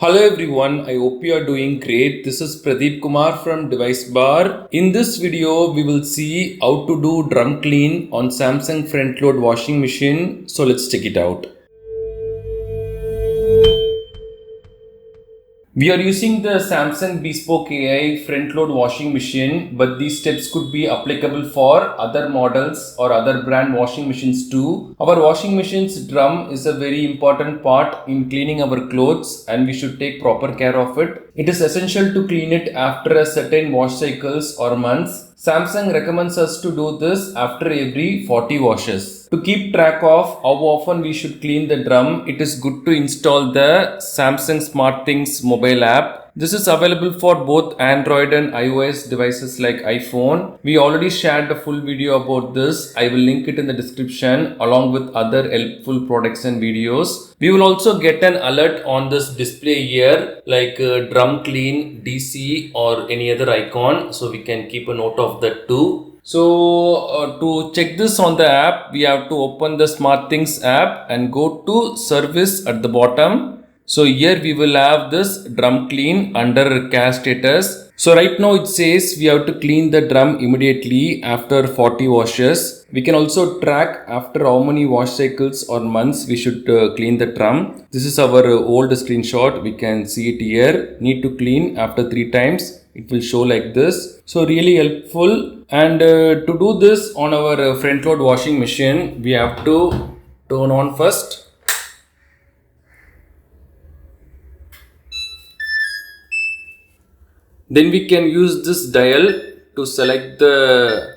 Hello everyone, I hope you are doing great. This is Pradeep Kumar from DeviceBAR. In this video, we will see how to do drum clean on Samsung front load washing machine. So let's check it out. We are using the Samsung Bespoke AI front load washing machine, but these steps could be applicable for other models or other brand washing machines too. Our washing machine's drum is a very important part in cleaning our clothes and we should take proper care of it. It is essential to clean it after a certain wash cycles or months. Samsung recommends us to do this after every 40 washes. To keep track of how often we should clean the drum, it is good to install the Samsung SmartThings mobile app. This is available for both Android and iOS devices like iPhone. We already shared a full video about this. I will link it in the description along with other helpful products and videos. We will also get an alert on this display here like drum clean, DC or any other icon. So we can keep a note of that too. So to check this on the app, we have to open the SmartThings app and go to service at the bottom. So here we will have this drum clean under care status. So right now it says we have to clean the drum immediately after 40 washes. We can also track after how many wash cycles or months we should clean the drum. This is our old screenshot. We can see it here. Need to clean after 3 times. It will show like this. So really helpful. And to do this on our front load washing machine, we have to turn on first. Then we can use this dial to select the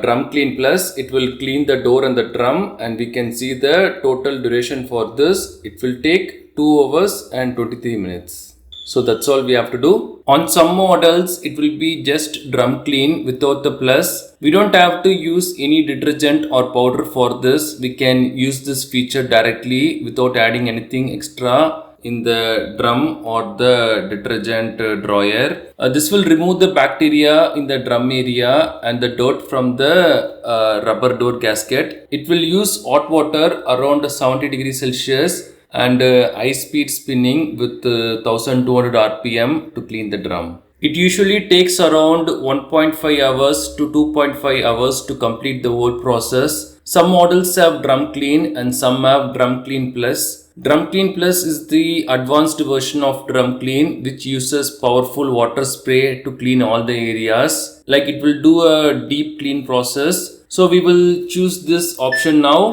drum clean plus. It will clean the door and the drum and we can see the total duration for this. It will take 2 hours and 23 minutes. So that's all we have to do. On some models, it will be just drum clean without the plus. We don't have to use any detergent or powder for this. We can use this feature directly without adding anything extra in the drum or the detergent drawer. This will remove the bacteria in the drum area and the dirt from the rubber door gasket. It will use hot water around 70 degrees Celsius and high speed spinning with 1200 rpm to clean the drum. It usually takes around 1.5 hours to 2.5 hours to complete the whole process. Some models have drum clean and some have drum clean plus. Drum clean plus is the advanced version of drum clean which uses powerful water spray to clean all the areas. Like it will do a deep clean process. So we will choose this option now.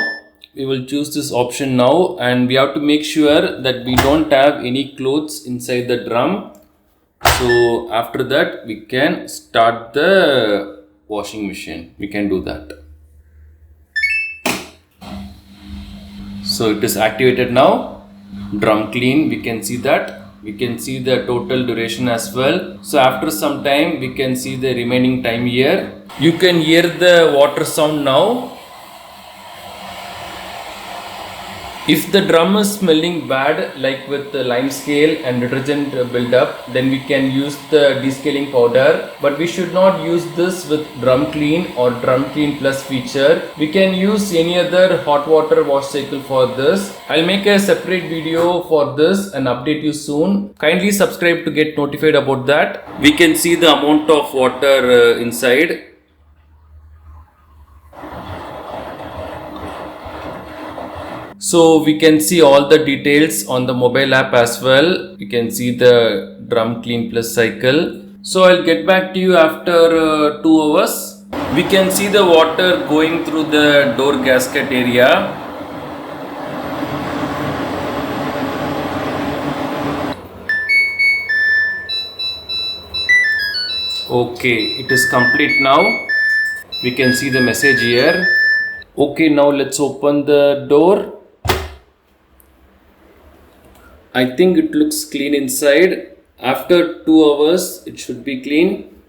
And we have to make sure that we don't have any clothes inside the drum. So after that we can start the washing machine. We can do that. So it is activated now. Drum clean, we can see that. We can see the total duration as well. So after some time we can see the remaining time here. You can hear the water sound now. If the drum is smelling bad, like with the lime scale and detergent buildup, then we can use the descaling powder. But we should not use this with drum clean or drum clean plus feature. We can use any other hot water wash cycle for this. I'll make a separate video for this and update you soon. Kindly subscribe to get notified about that. We can see the amount of water inside. So we can see all the details on the mobile app as well. You can see the drum clean plus cycle. So I'll get back to you after 2 hours. We can see the water going through the door gasket area. Okay, it is complete now. We can see the message here. Okay, now let's open the door. I think it looks clean inside. After 2 hours, it should be clean.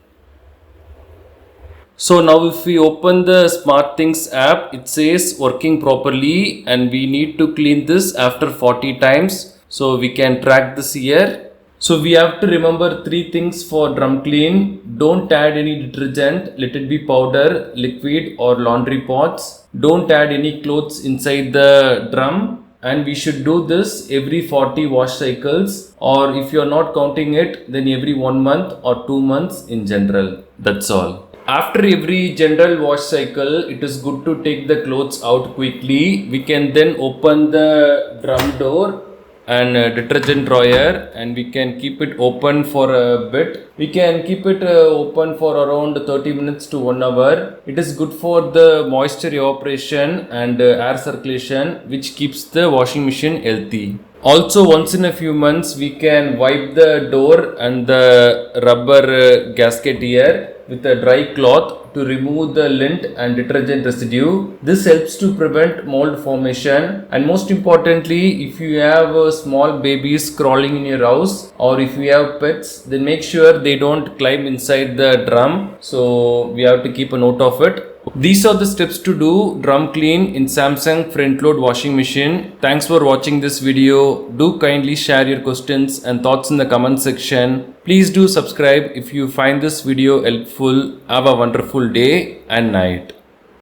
So now if we open the SmartThings app, it says working properly and we need to clean this after 40 times. So we can track this here. So we have to remember 3 things for drum clean. Don't add any detergent, let it be powder, liquid or laundry pots. Don't add any clothes inside the drum. and we should do this every 40 wash cycles, or if you are not counting it, then every 1 month or 2 months in general. That's all. After every general wash cycle, it is good to take the clothes out quickly. We can then open the drum door and detergent dryer, and we can keep it open for a bit. We can keep it open for around 30 minutes to 1 hour. It is good for the moisture evaporation and air circulation, which keeps the washing machine healthy. Also, once in a few months, we can wipe the door and the rubber gasket here with a dry cloth to remove the lint and detergent residue. This helps to prevent mold formation, and most importantly, if you have small babies crawling in your house, or if you have pets, then make sure they don't climb inside the drum. So we have to keep a note of it. These are the steps to do drum clean in Samsung front load washing machine. Thanks for watching this video. Do kindly share your questions and thoughts in the comment section. Please do subscribe if you find this video helpful. Have a wonderful day and night.